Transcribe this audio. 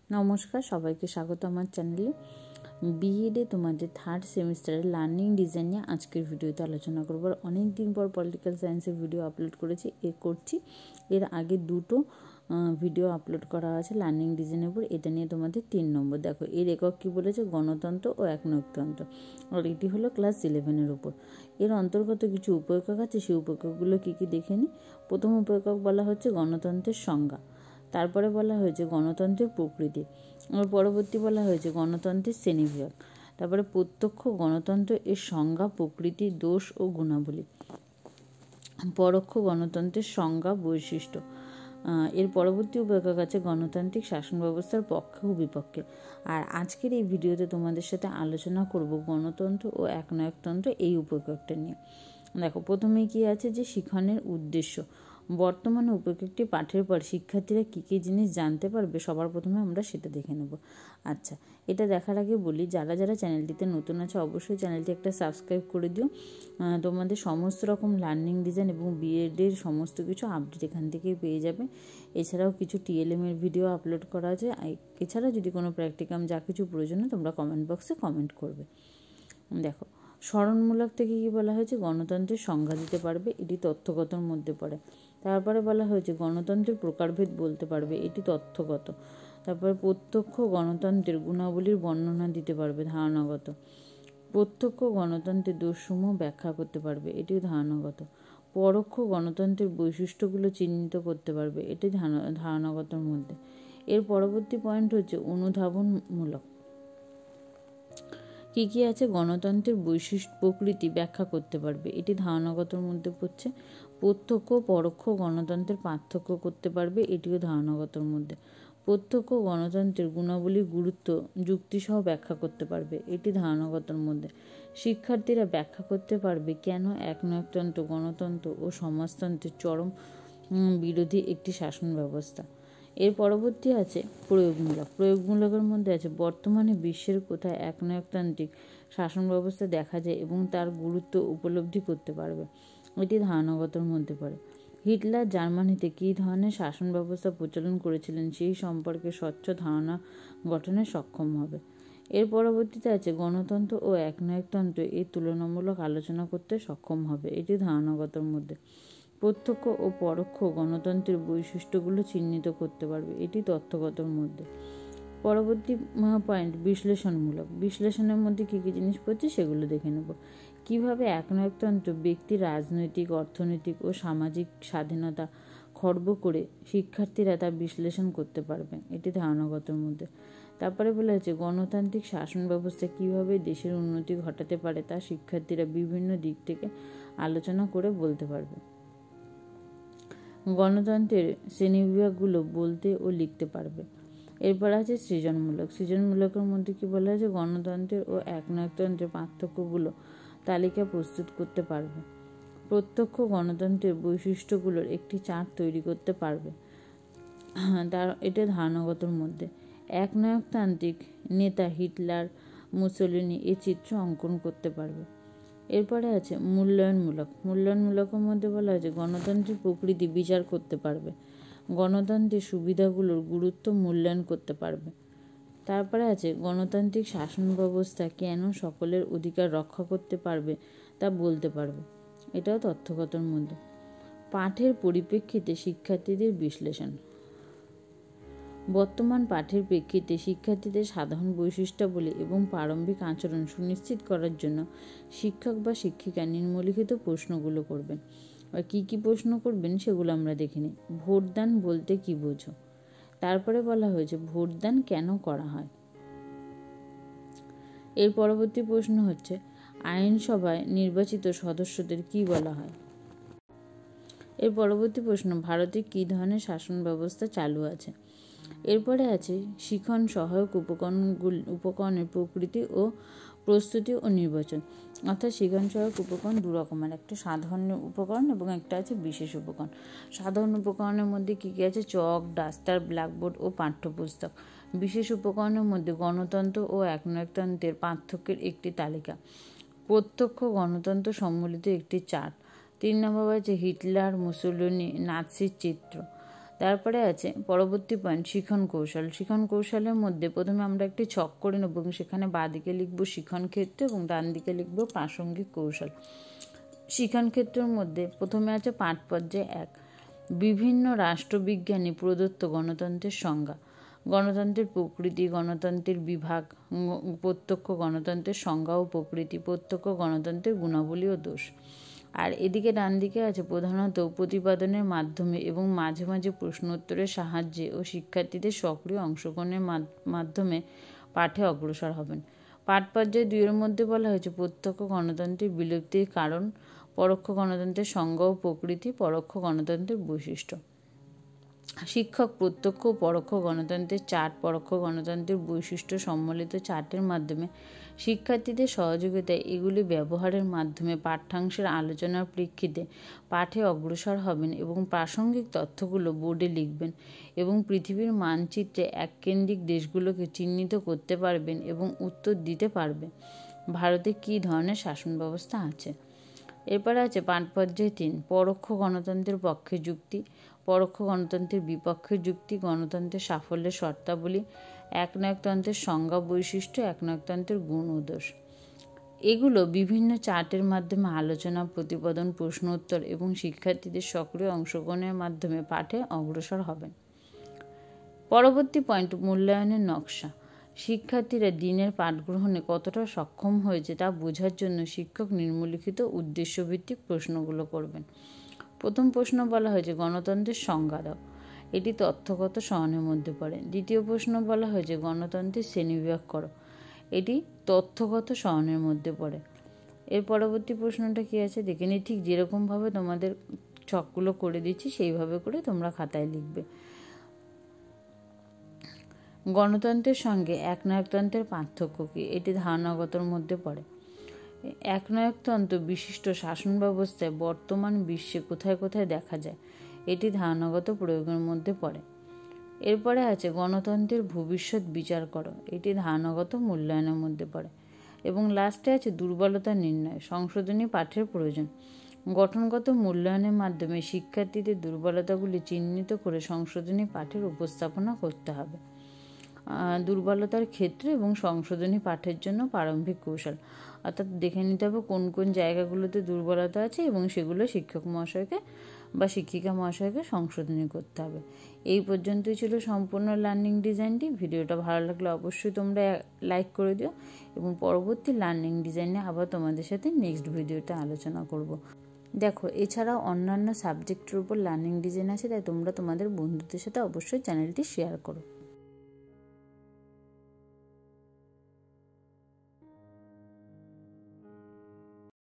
নমস্কার, সবাইকে স্বাগত আমার চ্যানেলে। বিএডে তোমাদের থার্ড সেমিস্টারের লার্নিং ডিজাইন নিয়ে আজকের ভিডিওতে আলোচনা করব। অনেক দিন পর পলিটিক্যাল সায়েন্সের ভিডিও আপলোড করছি। এর আগে দুটো ভিডিও আপলোড করা আছে লার্নিং ডিজাইনের উপর। এটা নিয়ে তোমাদের 3 নম্বর। দেখো এর একক কী বলেছে, গণতন্ত্র ও একনায়কতন্ত্র। আর এটি হলো ক্লাস 11-এর উপর। এর অন্তর্গত কিছু উপএকক আছে, সেই উপএকগুলো কী কী দেখে নিই। প্রথম উপএকক বলা হচ্ছে গণতন্ত্রের সংজ্ঞা, তারপরে বলা হয়েছে গণতন্ত্রের প্রকৃতি, আর পরবর্তী বলা হয়েছে গণতন্ত্রের শ্রেণীবিভাগ, তারপরে প্রত্যক্ষ গণতন্ত্র এর সংজ্ঞা, প্রকৃতি, দোষ ও গুণাবলী, পরোক্ষ গণতন্ত্রের সংজ্ঞা, বৈশিষ্ট্য। এর পরবর্তী উপএকক আছে গণতান্ত্রিক শাসন ব্যবস্থার পক্ষে ও বিপক্ষে। আর আজকের এই ভিডিওতে তোমাদের সাথে আলোচনা করব গণতন্ত্র ও একনায়কতন্ত্র এই উপএককটা নিয়ে। দেখো প্রথমেই কি আছে যে শিখনের উদ্দেশ্য। বর্তমানে উপএককটি পাঠের পর শিক্ষার্থীরা কী কী জিনিস জানতে পারবে সবার প্রথমে আমরা সেটা দেখে নেব। আচ্ছা, এটা দেখার আগে বলি, যারা যারা চ্যানেলটিতে নতুন আছে অবশ্যই চ্যানেলটি একটা সাবস্ক্রাইব করে দিও। তোমাদের সমস্ত রকম লার্নিং ডিজাইন এবং বিএডের সমস্ত কিছু আপডেট এখান থেকেই পেয়ে যাবে। এছাড়াও কিছু টিএলএমের ভিডিও আপলোড করা আছে। এছাড়া যদি কোনো প্র্যাকটিকাম যা কিছু প্রয়োজন হয় তোমরা কমেন্ট বক্সে কমেন্ট করবে। দেখো স্মরণমূলক থেকে কী বলা হয়েছে, গণতন্ত্রের সংজ্ঞা দিতে পারবে, এটি তথ্যগতর মধ্যে পড়ে। তারপরে বলা হয়েছে গণতন্ত্রের প্রকারভেদ বলতে পারবে, এটি তথ্যগত। তারপরে প্রত্যক্ষ গণতন্ত্রের গুণাবলীর বর্ণনা দিতে পারবে, ধারণাগত। প্রত্যক্ষ গণতন্ত্রের দোষসমূহ ব্যাখ্যা করতে পারবে, এটি ধারণাগত। পরোক্ষ গণতন্ত্রের বৈশিষ্ট্যগুলো চিহ্নিত করতে পারবে, এটি ধারণাগতর মধ্যে। এর পরবর্তী পয়েন্ট হচ্ছে অনুধাবনমূলক। কী কী আছে, গণতন্ত্রের বৈশিষ্ট্য, প্রকৃতি ব্যাখ্যা করতে পারবে, এটি ধারণাগতর মধ্যে পড়ছে। প্রত্যক্ষ পরোক্ষ গণতন্ত্রের পার্থক্য করতে পারবে, এটিও ধারণাগতর মধ্যে। প্রত্যক্ষ গণতন্ত্রের গুণাবলীর গুরুত্ব যুক্তিসহ ব্যাখ্যা করতে পারবে, এটি ধারণাগতর মধ্যে। শিক্ষার্থীরা ব্যাখ্যা করতে পারবে কেন একনায়কতন্ত্র গণতন্ত্র ও সমাজতন্ত্রের চরম বিরোধী একটি শাসন ব্যবস্থা। এর পরবর্তী আছে প্রয়োগমূলক। প্রয়োগমূলকের মধ্যে আছে বর্তমানে বিশ্বের কোথায় একনায়কতান্ত্রিক শাসন ব্যবস্থা দেখা যায় এবং তার গুরুত্ব উপলব্ধি করতে পারবে, এটি ধারণাগতর মধ্যে পড়ে। হিটলার জার্মানিতে কী ধরনের শাসন ব্যবস্থা প্রচলন করেছিলেন সেই সম্পর্কে স্বচ্ছ ধারণা গঠনে সক্ষম হবে। এর পরবর্তীতে আছে গণতন্ত্র ও একনায়কতন্ত্র এর তুলনামূলক আলোচনা করতে সক্ষম হবে, এটি ধারণাগতর মধ্যে। প্রত্যক্ষ ও পরোক্ষ গণতন্ত্রের বৈশিষ্ট্যগুলো চিহ্নিত করতে পারবে, এটি তথ্যগতর মধ্যে। পরবর্তী পয়েন্ট বিশ্লেষণমূলক। বিশ্লেষণের মধ্যে কী কী জিনিস পড়ছে সেগুলো দেখে নেব। কীভাবে একনায়কতন্ত্র ব্যক্তির রাজনৈতিক, অর্থনৈতিক ও সামাজিক স্বাধীনতা খর্ব করে শিক্ষার্থীরা তা বিশ্লেষণ করতে পারবে, এটি ধারণাগতর মধ্যে। তারপরে বলা হয়েছে গণতান্ত্রিক শাসন ব্যবস্থা কীভাবে দেশের উন্নতি ঘটাতে পারে তা শিক্ষার্থীরা বিভিন্ন দিক থেকে আলোচনা করে বলতে পারবে। গণতন্ত্রের শ্রেণীবিভাগগুলো বলতে ও লিখতে পারবে। এরপর আছে সৃজনমূলক। সৃজনমূলকের মধ্যে কী বলা হয়েছে, গণতন্ত্রের ও একনায়কতন্ত্রের পার্থক্যগুলো তালিকা প্রস্তুত করতে পারবে। প্রত্যক্ষ গণতন্ত্রের বৈশিষ্ট্যগুলোর একটি চার্ট তৈরি করতে পারবে, এটা ধারণাগতর মধ্যে। একনায়কতান্ত্রিক নেতা হিটলার, মুসোলিনি এ চিত্র অঙ্কন করতে পারবে। এরপরে আছে মূল্যায়নমূলক। মূল্যায়নমূলকের মধ্যে বলা হয়েছে গণতন্ত্রের প্রকৃতি বিচার করতে পারবে, গণতন্ত্রের সুবিধাগুলোর গুরুত্ব মূল্যায়ন করতে পারবে। তারপরে আছে গণতান্ত্রিক শাসন ব্যবস্থা কেন সকলের অধিকার রক্ষা করতে পারবে তা বলতে পারবে, এটাও তথ্যগতর মধ্যে। পাঠের পরিপ্রেক্ষিতে শিক্ষার্থীদের বিশ্লেষণ। বর্তমান পাঠের প্রেক্ষিতে শিক্ষার্থীদের সাধারণ বৈশিষ্ট্যাবলী এবং প্রারম্ভিক আচরণ সুনিশ্চিত করার জন্য শিক্ষক বা শিক্ষিকা নিম্নলিখিত প্রশ্নগুলো করবেন। আর কী কী প্রশ্ন করবেন সেগুলো আমরা দেখে নিই। ভোটদান বলতে কী বোঝো? তারপরে বলা হয়েছে ভোটদান কেন করা হয়। এর পরবর্তী প্রশ্ন হচ্ছে আইনসভায় নির্বাচিত সদস্যদের কী বলা হয়। এর পরবর্তী প্রশ্ন ভারতে কী ধরনের শাসন ব্যবস্থা চালু আছে। এরপরে আছে শিখন সহায়ক উপকরণের প্রকৃতি ও প্রস্তুতি ও নির্বাচন। অর্থাৎ শিখন সহায়ক উপকরণ দু রকমের, একটা সাধারণ উপকরণ এবং একটা আছে বিশেষ উপকরণ। সাধারণ উপকরণের মধ্যে কী কী আছে, চক, ডাস্টার, ব্ল্যাকবোর্ড ও পাঠ্যপুস্তক। বিশেষ উপকরণের মধ্যে গণতন্ত্র ও একনায়কতন্ত্রের পার্থক্যের একটি তালিকা, প্রত্যক্ষ গণতন্ত্র সম্বলিত একটি চার্ট। 3 নম্বর আছে হিটলার, মুসোলিনি, নাৎসির চিত্র। তারপরে আছে পরবর্তী পয়েন্ট শিখন কৌশল। শিখন কৌশলের মধ্যে প্রথমে আমরা একটি ছক করে নেব এবং সেখানে বাঁদিকে লিখব শিখন ক্ষেত্র এবং ডান দিকে লিখব প্রাসঙ্গিক কৌশল। শিখন ক্ষেত্রের মধ্যে প্রথমে আছে পাঠ পর্যায়ে 1, বিভিন্ন রাষ্ট্রবিজ্ঞানী প্রদত্ত গণতন্ত্রের সংজ্ঞা। গণতন্ত্রের প্রকৃতি, গণতন্ত্রের বিভাগ, প্রত্যক্ষ গণতন্ত্রের সংজ্ঞা ও প্রকৃতি, প্রত্যক্ষ গণতন্ত্রের গুণাবলী ও দোষ। আর এদিকে ডান দিকে আছে প্রধানত প্রতিপাদনের মাধ্যমে এবং মাঝে মাঝে প্রশ্নোত্তরের সাহায্যে ও শিক্ষার্থীদের সক্রিয় অংশগ্রহণের মাধ্যমে পাঠে অগ্রসর হবেন। পাঠ পর্যায়ে 2 এর মধ্যে বলা হয়েছে প্রত্যক্ষ গণতন্ত্রের বিলুপ্তির কারণ, পরোক্ষ গণতন্ত্রের সংজ্ঞা ও প্রকৃতি, পরোক্ষ গণতন্ত্রের বৈশিষ্ট্য। শিক্ষক প্রত্যক্ষ ও পরোক্ষ গণতন্ত্রের চার্ট, পরোক্ষ গণতন্ত্রের বৈশিষ্ট্য সম্বলিত চার্টের মাধ্যমে শিক্ষার্থীদের সহযোগিতায় এগুলি ব্যবহারের মাধ্যমে পাঠ্যাংশের আলোচনার প্রেক্ষিতে পাঠে অগ্রসর হবেন এবং প্রাসঙ্গিক তথ্যগুলো বোর্ডে লিখবেন এবং পৃথিবীর মানচিত্রে এককেন্দ্রিক দেশগুলোকে চিহ্নিত করতে পারবেন এবং উত্তর দিতে পারবেন ভারতে কী ধরনের শাসন ব্যবস্থা আছে। এরপরে আছে পাঠ পর্যায়ে 3, পরোক্ষ গণতন্ত্রের পক্ষে যুক্তি, পরোক্ষ গণতন্ত্রের বিপক্ষে যুক্তি, গণতন্ত্রের সাফল্যের শর্তাবলী, একনায়কতন্ত্রের সংজ্ঞা বৈশিষ্ট্য, একনায়কতন্ত্রের গুণ ও দোষ। এগুলো বিভিন্ন চার্টের মাধ্যমে আলোচনা, প্রতিপাদন, প্রশ্ন উত্তর এবং শিক্ষার্থীদের সক্রিয় অংশগ্রহণের মাধ্যমে পাঠে অগ্রসর হবেন। পরবর্তী পয়েন্ট মূল্যায়নের নকশা। শিক্ষার্থীরা দিনের পাঠ গ্রহণে কতটা সক্ষম হয়েছে তা বোঝার জন্য শিক্ষক নিম্নলিখিত উদ্দেশ্যভিত্তিক প্রশ্নগুলো করবেন। প্রথম প্রশ্ন বলা হয়েছে গণতন্ত্রের সংজ্ঞা দাও, এটি তথ্যগত সহনের মধ্যে পড়ে। দ্বিতীয় প্রশ্ন বলা হয়েছে গণতন্ত্রের শ্রেণীবিভাগ করো, এটি তথ্যগত সহনের মধ্যে পড়ে। এর পরবর্তী প্রশ্নটা কী আছে দেখে নিই। ঠিক যেরকমভাবে তোমাদের ছকগুলো করে দিচ্ছি সেইভাবে করে তোমরা খাতায় লিখবে। গণতন্ত্রের সঙ্গে একনায়কতন্ত্রের পার্থক্য কী, এটি ধারণাগতর মধ্যে পড়ে। একনায়কতন্ত্র বিশিষ্ট শাসন ব্যবস্থায় বর্তমান বিশ্বে কোথায় কোথায় দেখা যায়, এটি ধারণাগত প্রয়োগের মধ্যে পড়ে। এরপরে আছে গণতন্ত্রের ভবিষ্যৎ বিচার করো, এটি ধারণাগত মূল্যায়নের মধ্যে পড়ে। এবং লাস্টে আছে দুর্বলতা নির্ণয়, সংশোধনী পাঠের প্রয়োজন। গঠনগত মূল্যায়নের মাধ্যমে শিক্ষার্থীদের দুর্বলতাগুলি চিহ্নিত করে সংশোধনী পাঠের উপস্থাপনা করতে হবে। দুর্বলতার ক্ষেত্রে এবং সংশোধনী পাঠের জন্য প্রারম্ভিক কৌশল, অর্থাৎ দেখে নিতে হবে কোন কোন জায়গাগুলোতে দুর্বলতা আছে এবং সেগুলো শিক্ষক মহাশয়কে বা শিক্ষিকা মহাশয়কে সংশোধনী করতে হবে। এই পর্যন্তই ছিল সম্পূর্ণ লার্নিং ডিজাইনটি। ভিডিওটা ভালো লাগলে অবশ্যই তোমরা লাইক করে দিও এবং পরবর্তী লার্নিং ডিজাইনে আবার তোমাদের সাথে নেক্সট ভিডিওতে আলোচনা করব। দেখো, এছাড়াও অন্যান্য সাবজেক্টের উপর লার্নিং ডিজাইন আছে, তাই তোমরা তোমাদের বন্ধুদের সাথে অবশ্যই চ্যানেলটি শেয়ার করো।